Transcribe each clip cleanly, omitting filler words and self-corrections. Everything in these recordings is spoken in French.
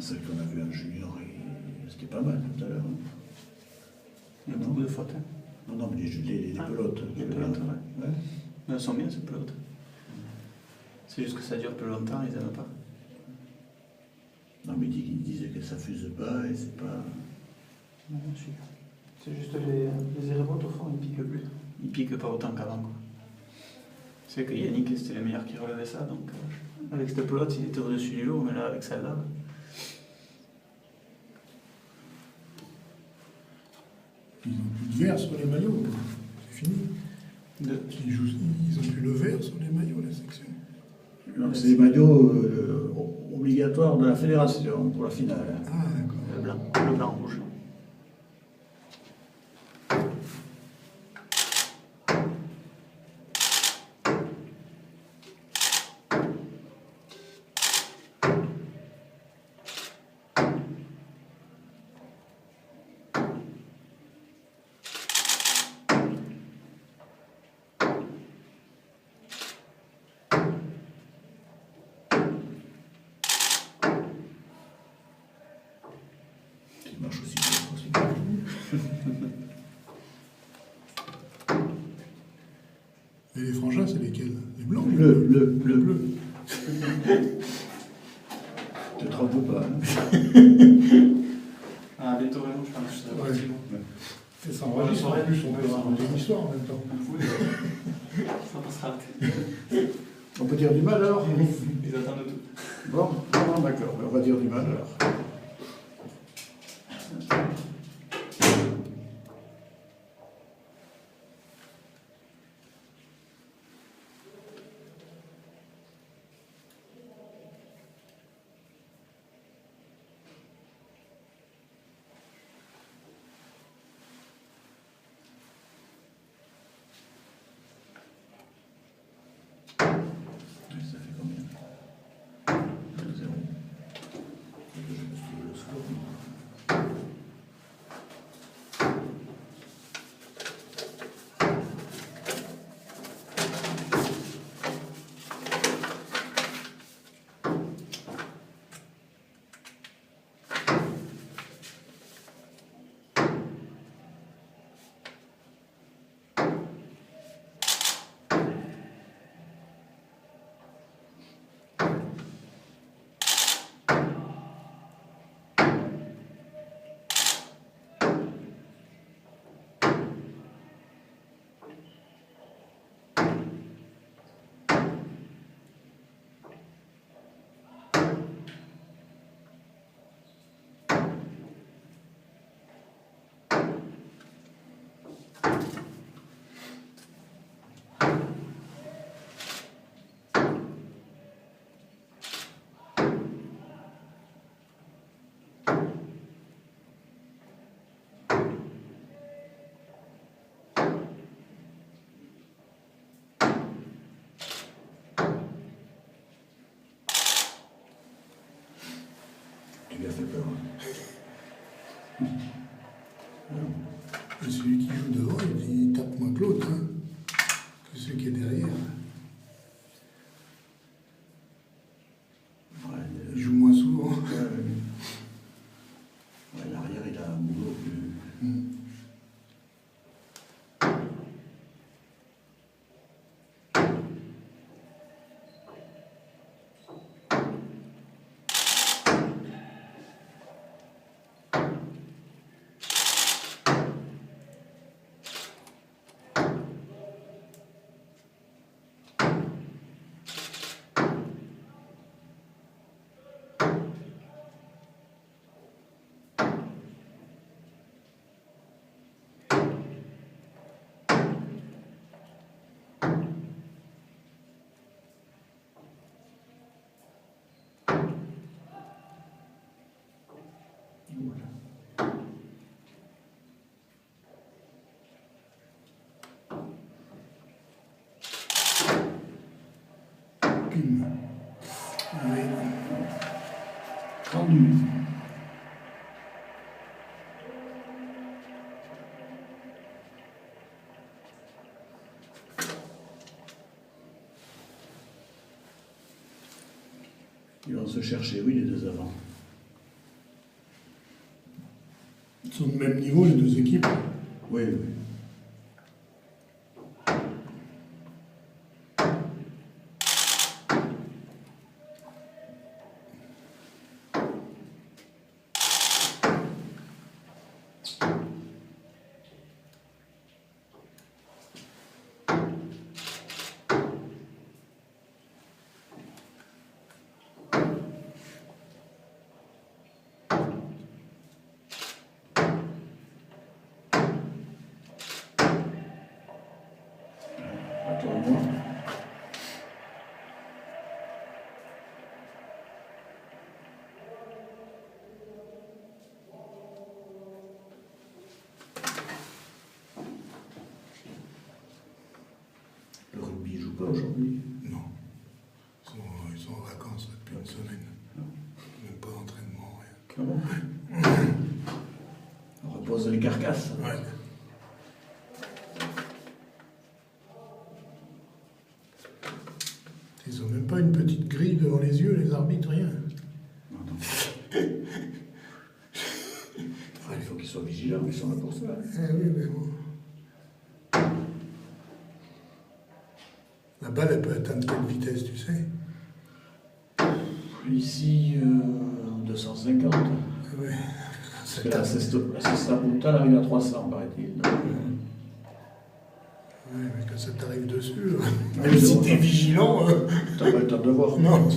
Celle qu'on a vue en junior, c'était pas mal tout à l'heure. Il y a beaucoup de fautes. Hein. Non, non, mais les pelotes. Les pelotes, ouais. Ouais. Mais elles sont bien ces pelotes. C'est juste que ça dure plus longtemps, ils n'aiment pas. Non, mais ils disaient que ça fuse pas et c'est pas. Non, c'est juste les aérobots au fond, ils piquent plus. Ils piquent pas autant qu'avant. C'est que Yannick, c'était le meilleur qui relevait ça, donc avec cette pelote, il était au-dessus du lot, mais là, avec celle-là. Ils n'ont plus de vert sur les maillots, c'est fini. Ils n'ont plus le vert sur les maillots, la section. Donc c'est les maillots obligatoires de la fédération pour la finale. Ah, d'accord. Le blanc rouge. Qui marche aussi bien. Et les frangins, c'est lesquels? Les blancs? Bleu. Tu te trompes pas. Hein. Ah, les taurins, je pense que Ouais. Et ça enregistre en plus, on peut raconter une histoire en même temps. ça passera à la télé. On peut dire du mal alors. Ils attendent tout. Bon, non, d'accord, on va dire du mal alors. Ça fait combien? 2-0. Je me suis le score. Tu lui as fait peur. Hein. Et celui qui joue devant, il dit tape moins que l'autre, hein, que celui qui est derrière. Ouais, Il joue moins souvent. Ouais, l'arrière, il a un boulot plus. Voilà. Pim. Oui. Tendu. Ils vont se chercher, oui, les deux avant. Ils sont de même niveau, les deux équipes. Oui, oui. Attends-moi. Le rugby ne joue pas aujourd'hui. Non. Ils sont en vacances depuis une semaine. Même pas d'entraînement, rien. Comment? On repose les carcasses. Ouais. Ils ont même pas une petite grille devant les yeux, les arbitres, rien. Non, non. Il faut qu'ils soient vigilants, ils sont là pour ça. Eh oui, mais bon. La balle, elle peut atteindre quelle vitesse, tu sais? Ici, 250. Ah ouais. Parce que la Cesta Punta, elle arrive à 300, paraît-il. Oui, mais quand ça t'arrive dessus, Ouais, même si t'es vigilant, t'as pas le temps de voir. non.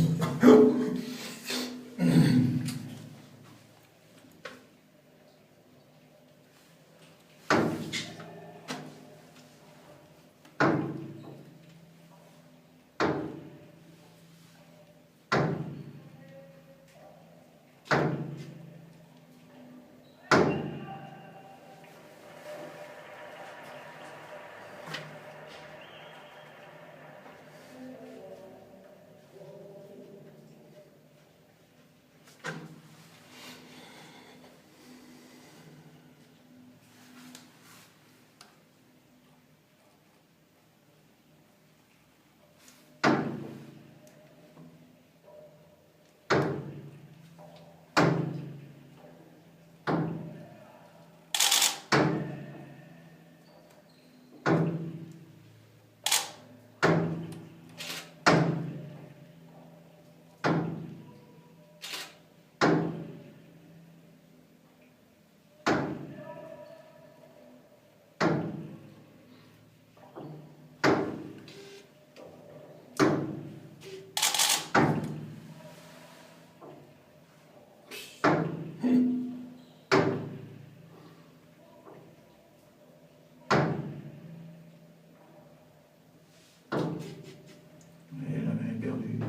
Et la main est perdue.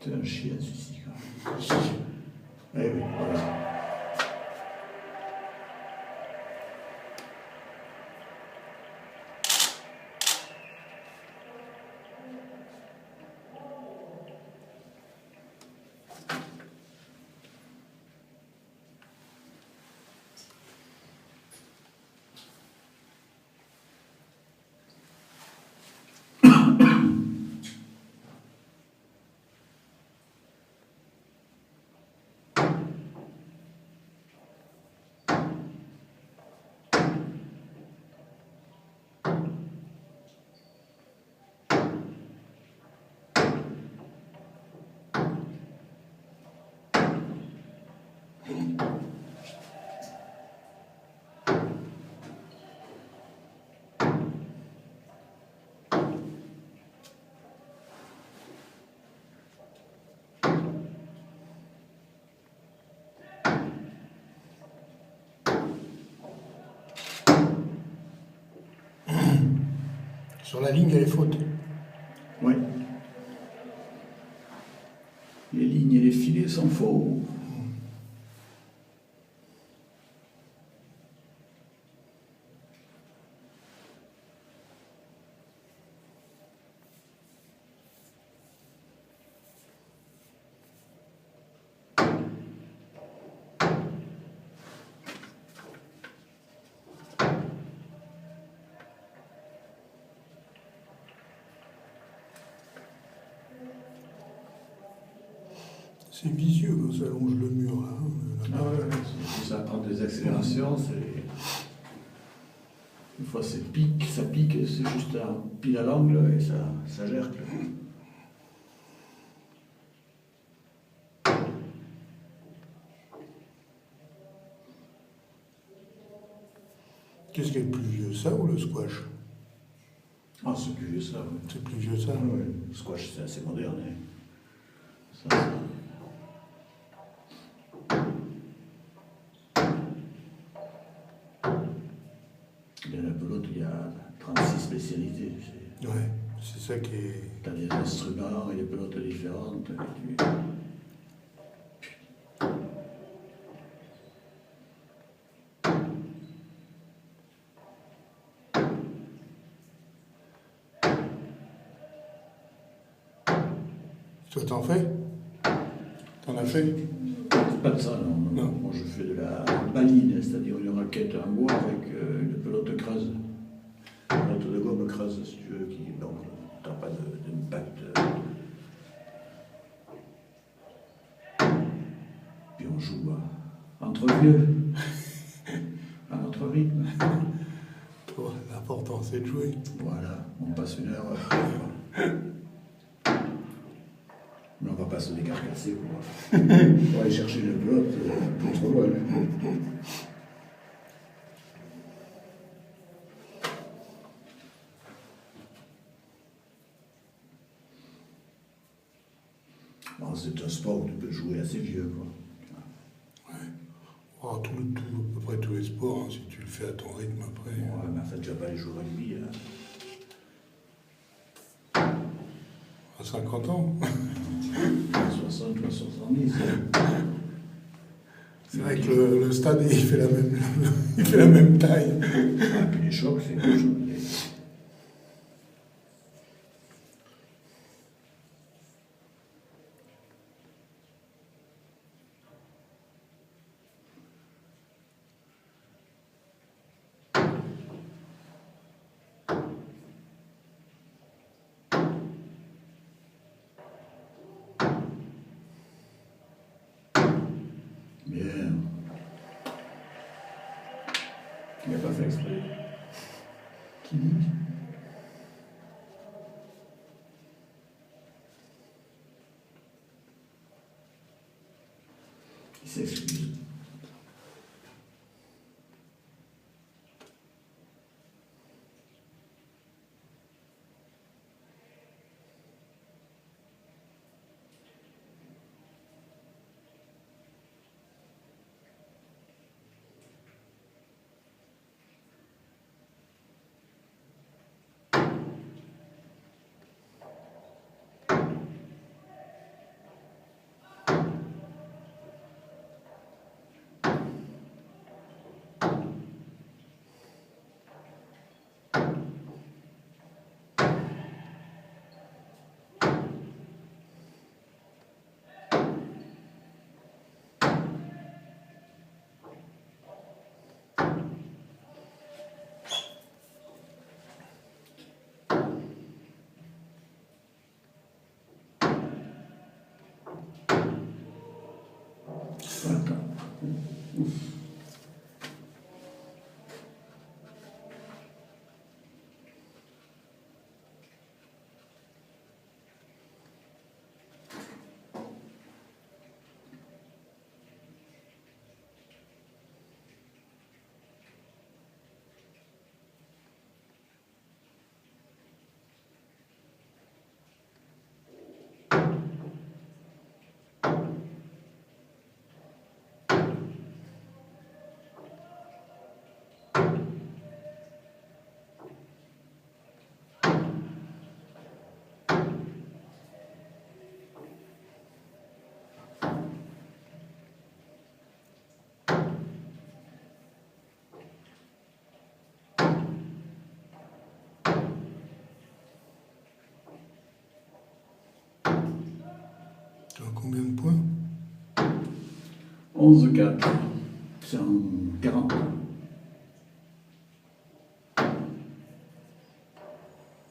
C'est un chien, celui-ci. Eh oui, voilà. Sur la ligne, il y a les fautes. Oui. Les lignes et les filets sont faux. C'est vicieux quand ça longe le mur là. Ah ouais, ça prend des accélérations, c'est. Une fois ça pique, c'est juste un pile à l'angle et ça gère. Qu'est-ce qui est le plus vieux, ça ou le squash? Ah, c'est plus vieux ça, oui. C'est plus vieux ça. Ah, ouais. Le squash, c'est assez moderne. Ça. Dans la pelote, il y a 36 spécialités. Ouais, c'est ça qui est. T'as des instruments et des pelotes différentes. Toi, t'en fais? T'en as fait? C'est pas de ça, non. Non. Moi, je fais de la baline, c'est-à-dire une raquette en bois avec une pelote creuse. Une pelote de gomme creuse, si tu veux, qui donc t'as pas d'impact. Puis on joue entre vieux, à notre rythme. Toi, l'important c'est de jouer. Voilà, on passe une heure. Mais on va pas se décarcasser pour aller chercher une pelote trop loin. Bon, c'est un sport où tu peux jouer assez vieux, quoi. Ouais. Oh, à peu près tous les sports, hein, si tu le fais à ton rythme après. Ouais, mais en fait, tu vas pas aller jouer au rugby. À 50 ans. 60 ou 70. C'est vrai que le stade, il fait la même taille. Ah, puis les chocs, c'est quelque chose. Bien. Il n'a pas fait exprès. Qui dit? Il s'excuse. Attends. 11-4. 140.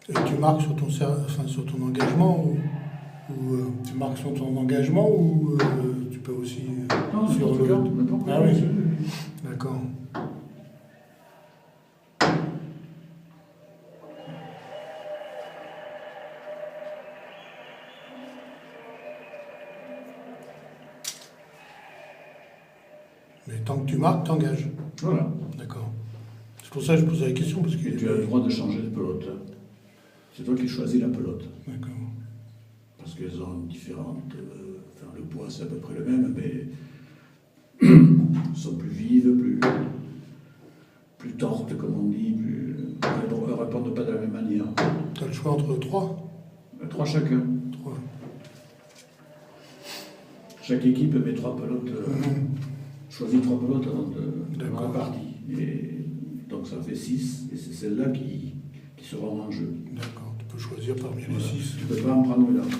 Et tu marques sur ton, sur ton engagement tu marques sur ton engagement ou tu peux aussi Non, sur le le... Ah oui, d'accord. Mais tant que tu marques, t'engages. Voilà. D'accord. C'est pour ça que je posais la question, parce que... Et tu as le droit de changer de pelote. C'est toi qui choisis la pelote. D'accord. Parce qu'elles ont différentes... enfin, le poids, c'est à peu près le même, mais... sont plus vives, plus tortes, comme on dit, elles ne répondent pas de la même manière. Tu as le choix entre 3 3 chacun. 3. Chaque équipe met 3 pelotes, choisit 3 pelotes avant D'accord. la partie. Et donc ça fait 6, et c'est celle-là qui sera en jeu. D'accord, tu peux choisir parmi les Voilà. 6. Tu ne peux pas en prendre une autre.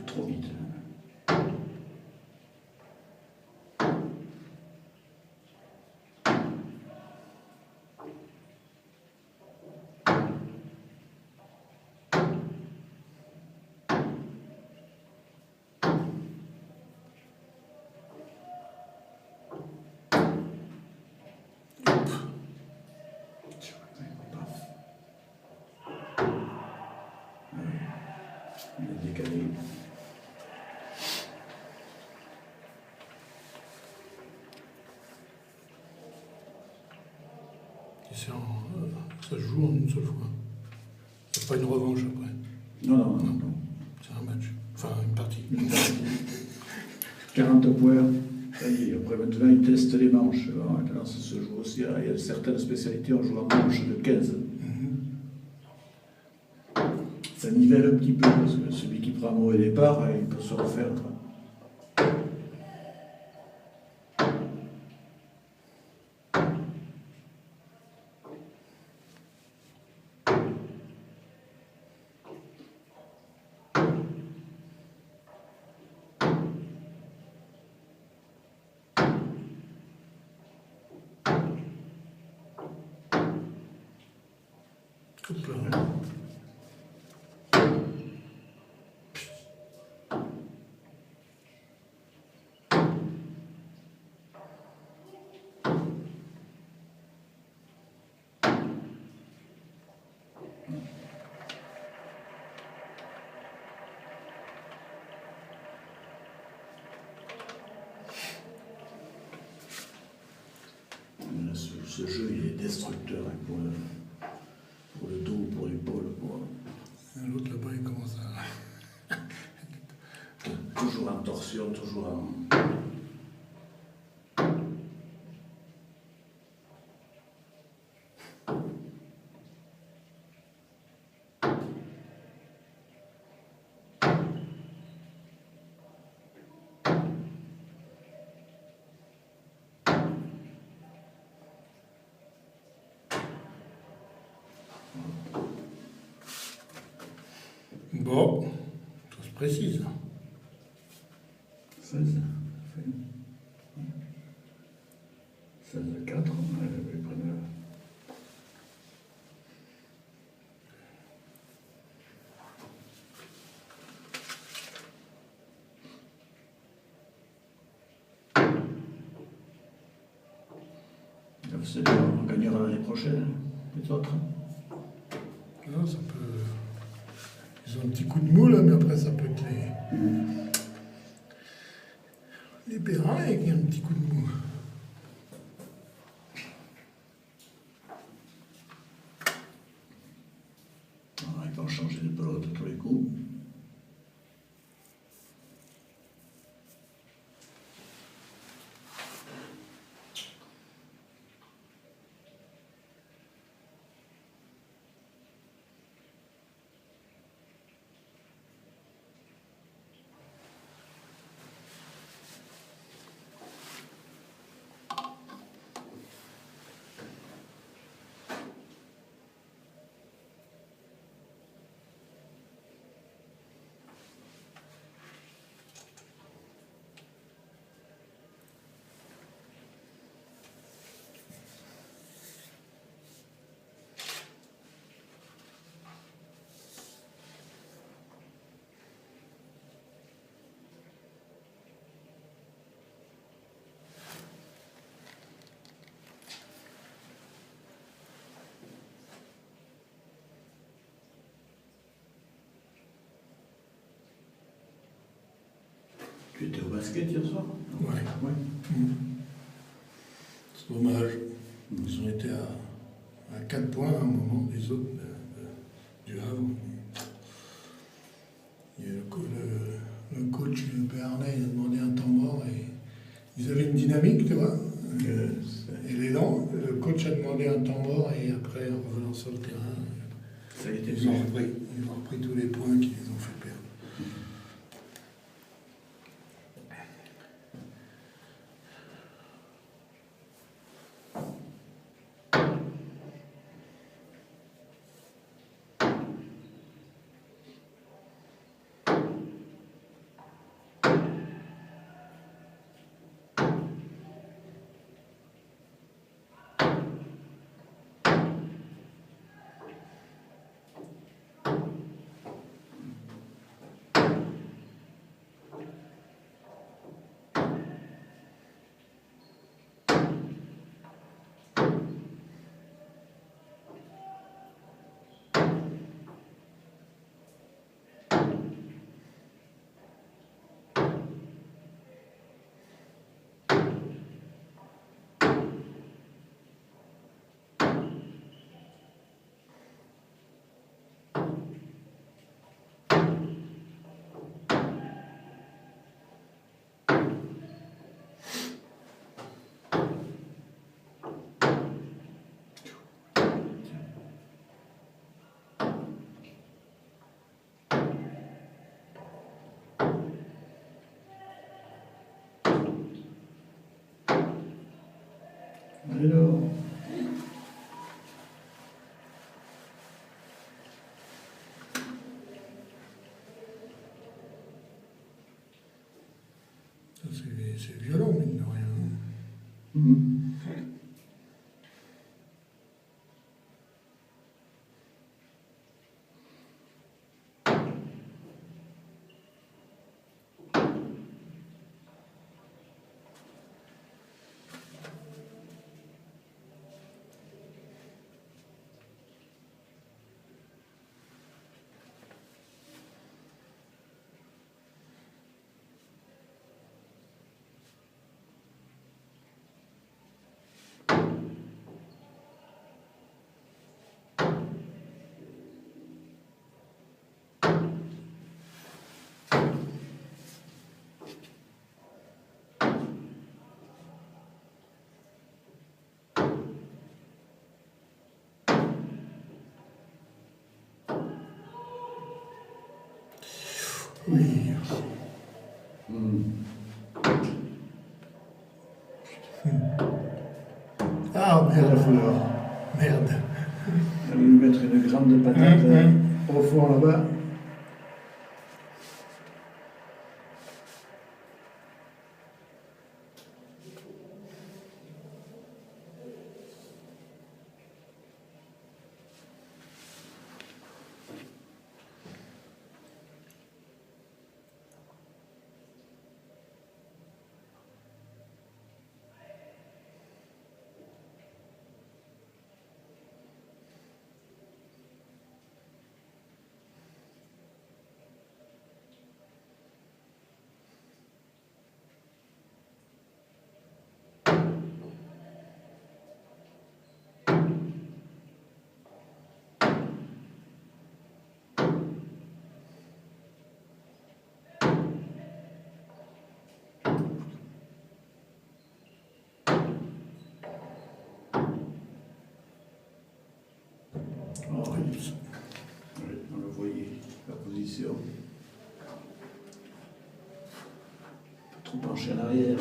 Trop vite. Il est décalé. Ça se joue en une seule fois. C'est pas une revanche après. Non. C'est un match. Enfin, une partie. 40 points. Ça y est, après maintenant ils testent les manches. Alors ça se joue aussi. Il y a certaines spécialités, on joue en manche de 15. Ça nivelle un petit peu parce que celui qui prend un mauvais départ, il peut se refaire. Hop là. Ce jeu, il est destructeur pour le dos, pour l'épaule. L'autre là-bas, il commence à... Toujours en torsion, toujours en... Bon, ça se précise. 16. 16 à 4. C'est-à-dire, on gagnera l'année prochaine, les autres. Non, ça peut... Ils ont un petit coup de mou là, mais après ça peut être les Perrins avec un petit coup de mou. Ils vont changer de pelote tous les coups. Tu étais au basket hier soir? Ouais. Ouais. C'est dommage. Ils ont été à 4 points à un moment des autres du Havre. Et le coach Béarnais, il a demandé un temps mort et ils avaient une dynamique, tu vois. Et l'élan, le coach a demandé un temps mort et après, en revenant sur le terrain, Ça a été ils ont repris tous les points qui les ont fait perdre. Alors, C'est violent, mine de rien. Oui. Ah, il va merde. falloir Merde. lui mettre une grande patate au fond là-bas. Oh, oui. Oui, on le voyait, la position. Trop penché en arrière.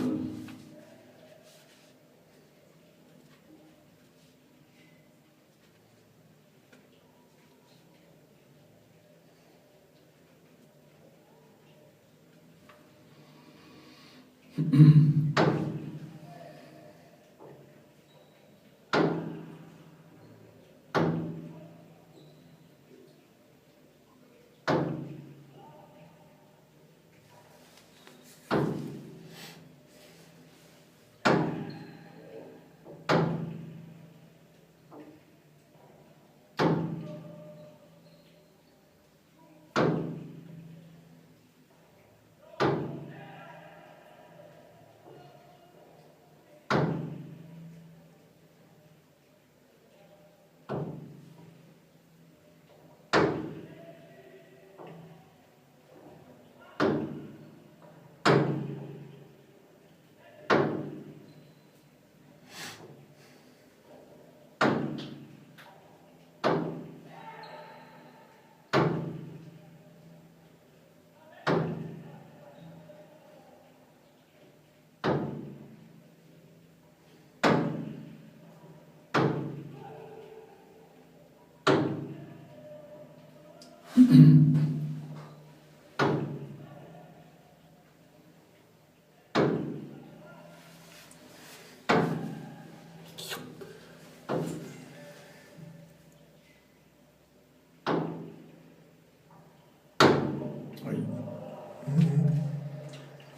Oui.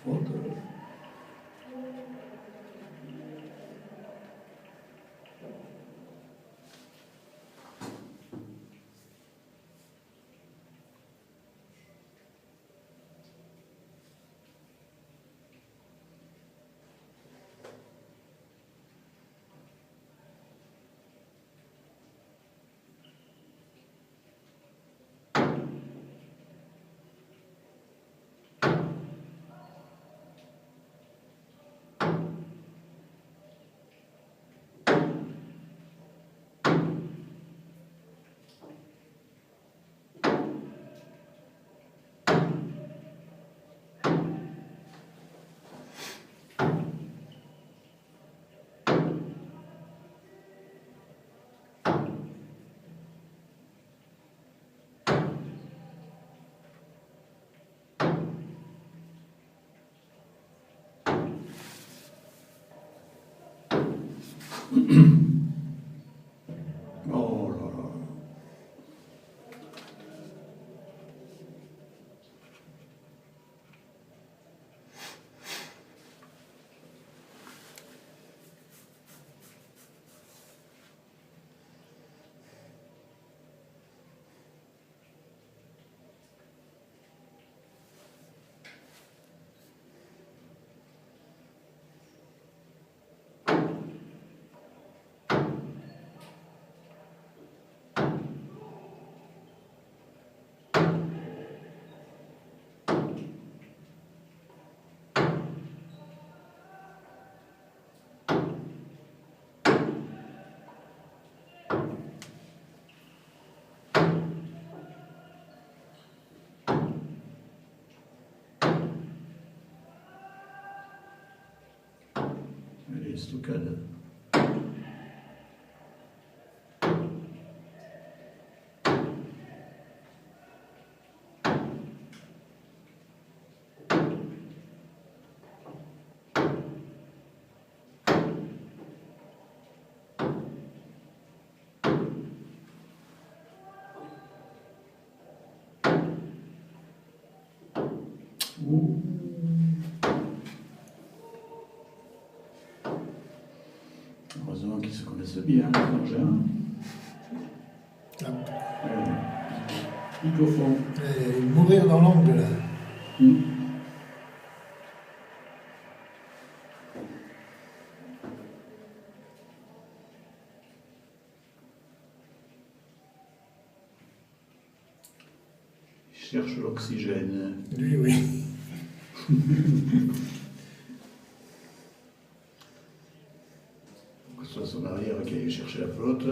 Faute. Oh là là. Allez, stockade. Ouh. Heureusement qu'ils se connaissent bien, les frangins. Pique au fond. Mourir dans l'angle là. Il cherche l'oxygène. Lui, oui. Que ce soit son arrière qui aille chercher la flotte.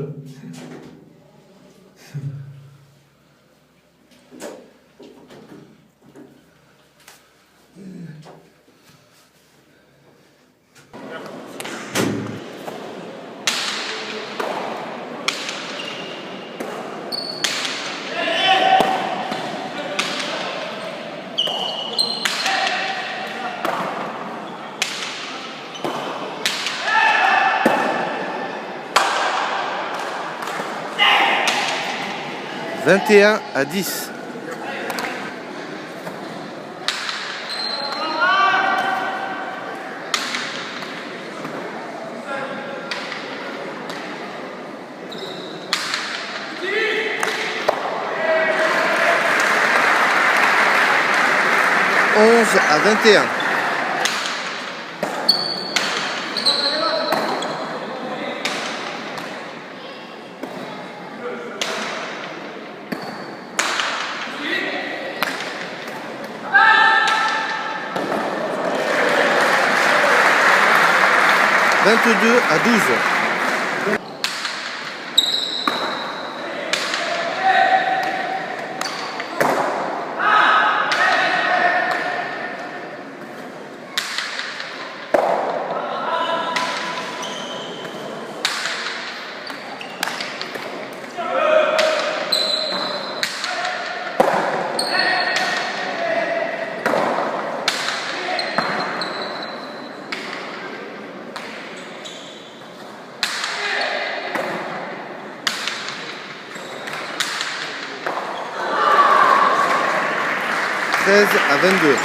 « 21-10 ». « 11-21 ». 22-12. 13 à 22. «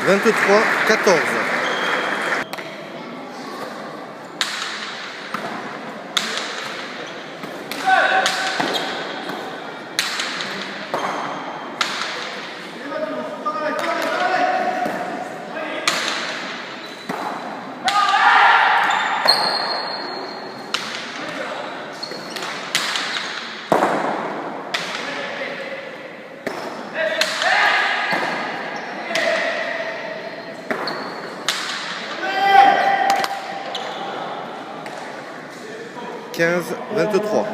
23-14. » « 15-23. »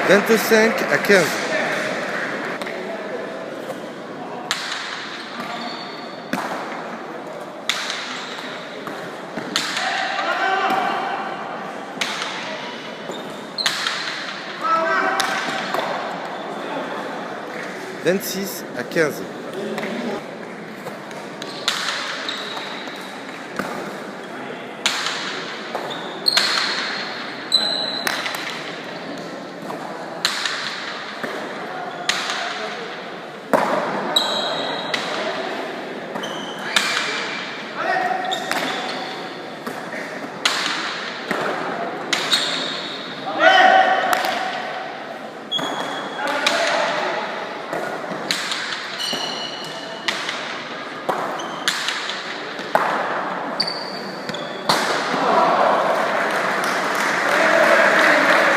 « 25-15. » « 26-15. »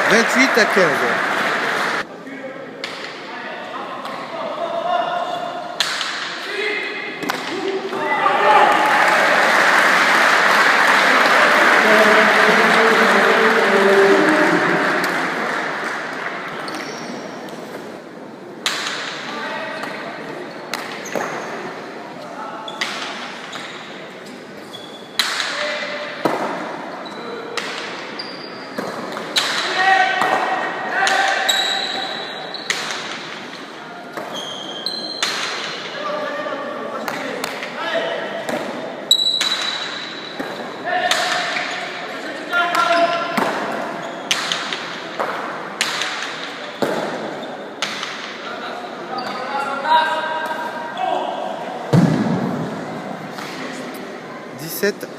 28 à 15.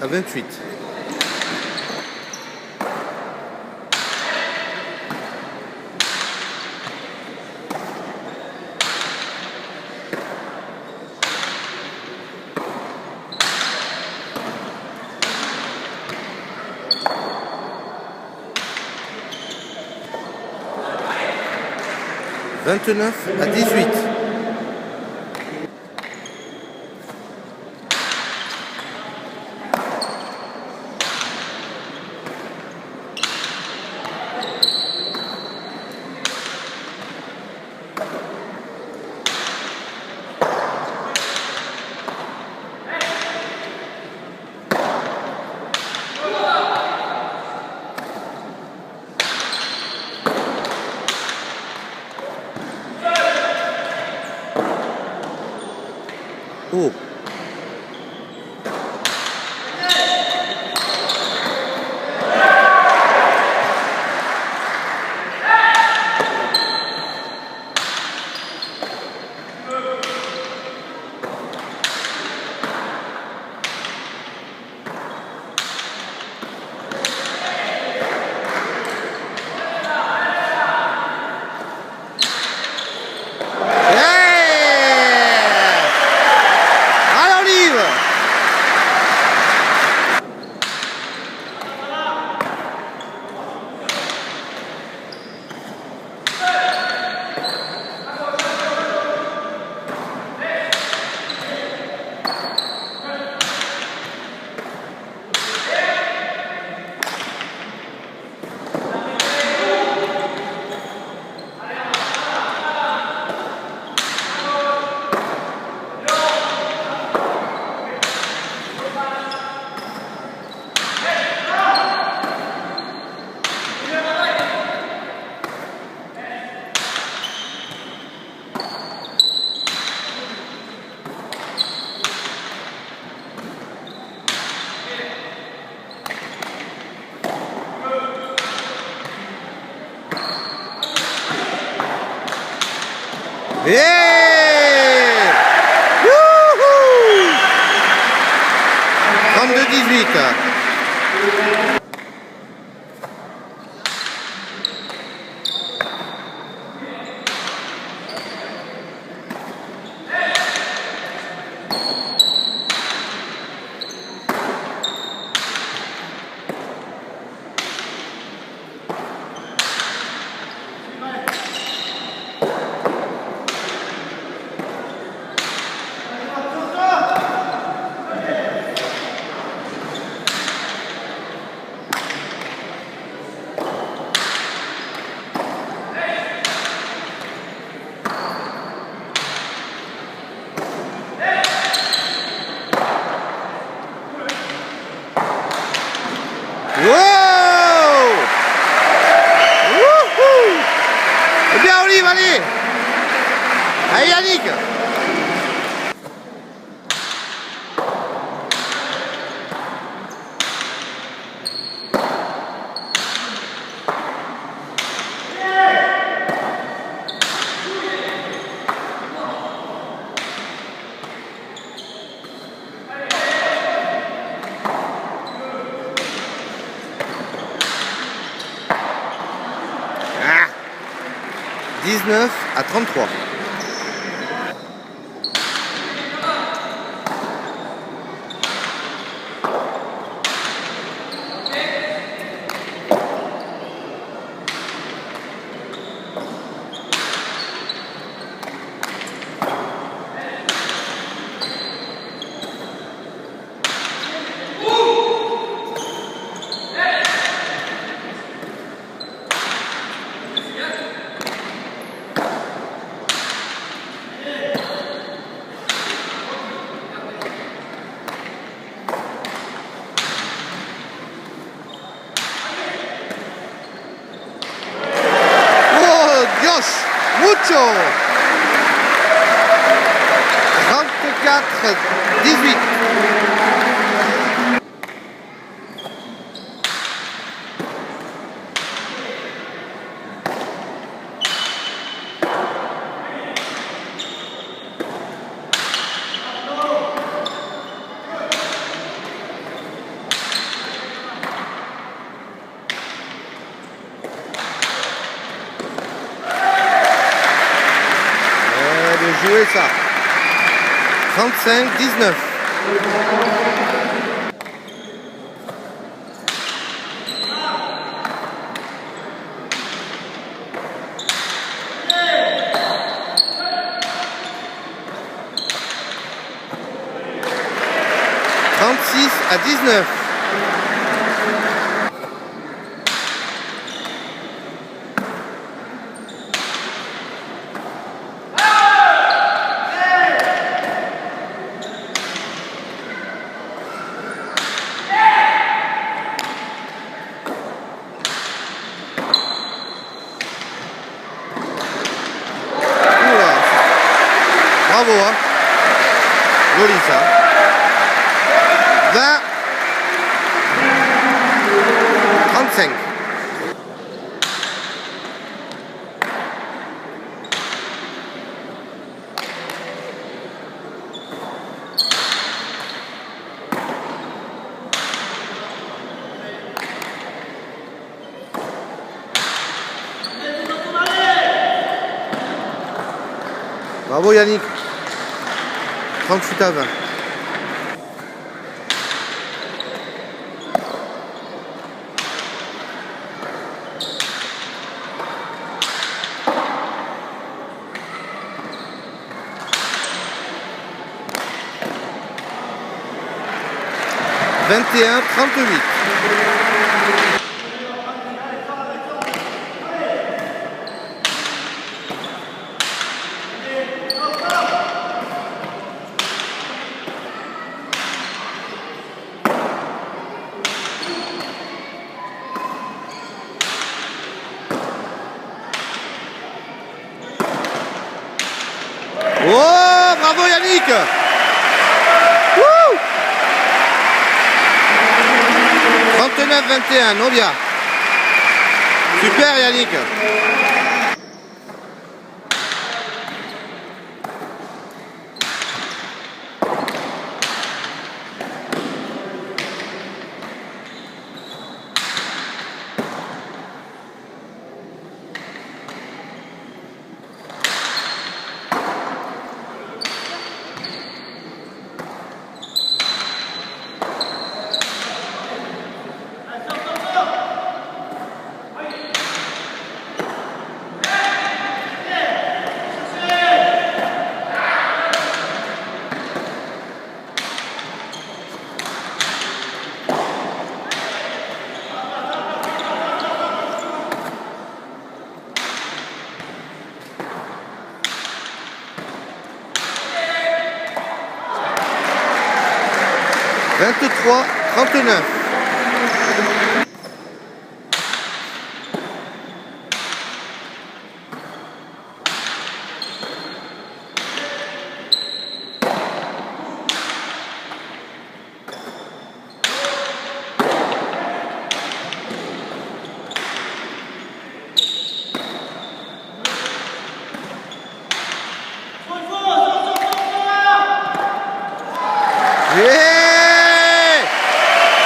À 28. « 29 à 18. » Oh. Yeah! 32-18. Allez, allez Yannick. Ah, 19 à 33. Attention. 34-18. Jouer ça. 35-19. À 19. Bravo, hein. Joli ça. 20. 35. Bravo Yannick. 38 à 20. « 21-38. Oh, bravo Yannick. 39-21, Novia. Super Yannick. « 23-39. »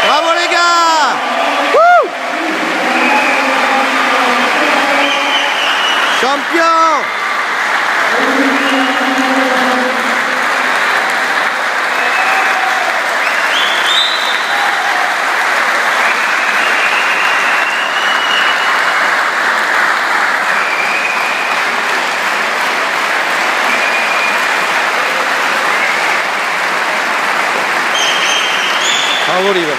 Bravo les gars. Wouh. Champion. Bravo Oliver.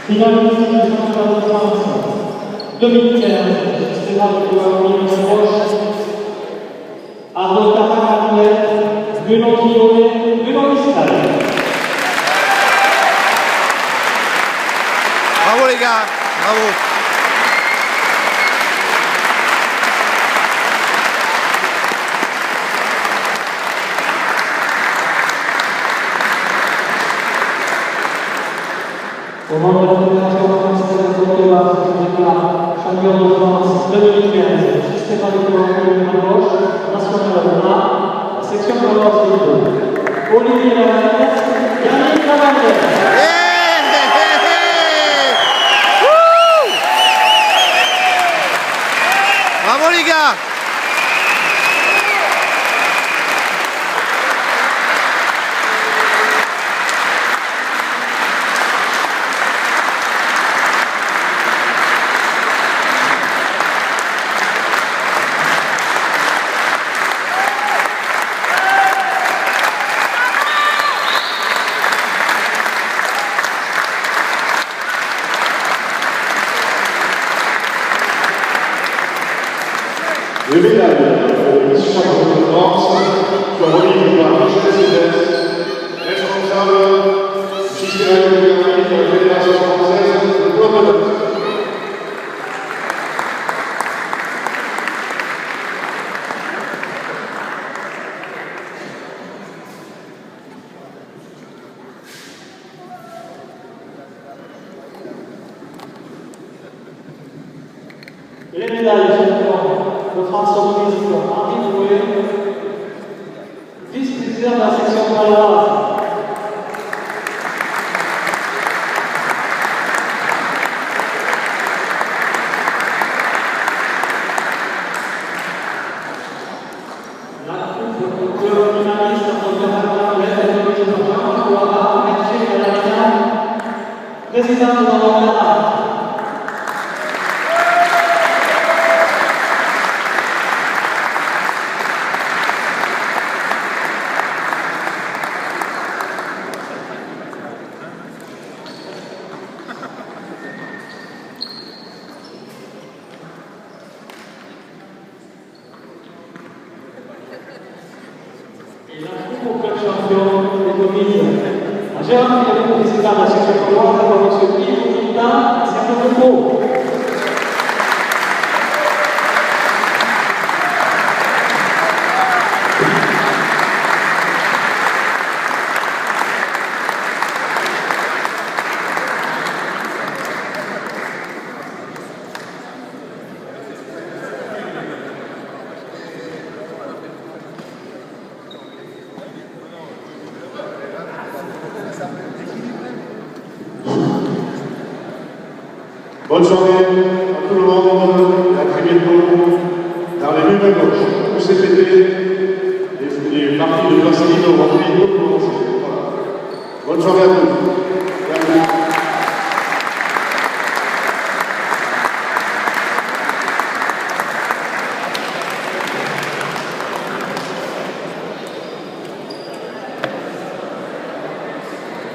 Finaliste du championnat de France 2015, Stéphane Roche, Arnaud Caracarnet, Bruno Guillaumet, Bruno Mistal. Bravo les gars, bravo. Au nom de la Fédération française de combat, champion de France 2015, Stéphane Roche, national 1, section de Olivier Lavalette, Yannick Lavalette. Bravo les gars. Les médailles pour le champion de France sont remises par Michel Silvestre, responsable du système de la Fédération française de l'automobile. Les médailles champion de France automobilisme, Henri Bouet, vice-président de la section Paloise. La coupe de finaliste de président de l'Organe. Et la coupe au club champion des communes. Gérard Philippe, président de la section Paloise, avec M. Yves Quintin, section de Pau. Bonne journée à tout le monde, à très bientôt dans les rues de gauche. Où cet été, les parties de Vassili auront bientôt commencé. Voilà. Bonne journée à tous. Merci.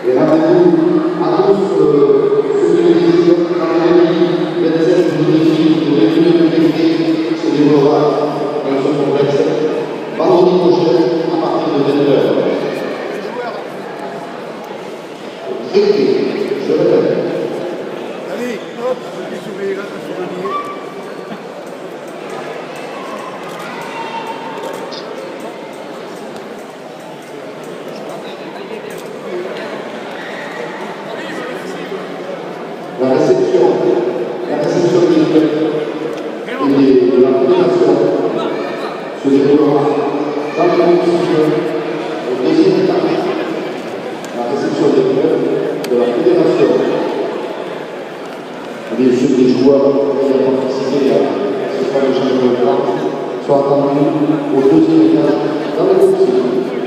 Et rendez-vous à tous ceux qui décident dans les 27 juillet de réunion de qualité se déroulera dans ce complexe vendredi prochain à partir de 20h. Traité, je répète. Allez, hop, je vais là, La réception des clubs et de la fédération se déroulera dans le monde au deuxième étage. La réception des clubs de la fédération et ceux des joueurs qui ont participé à ce fameux championnat sont attendus au deuxième étage dans le monde.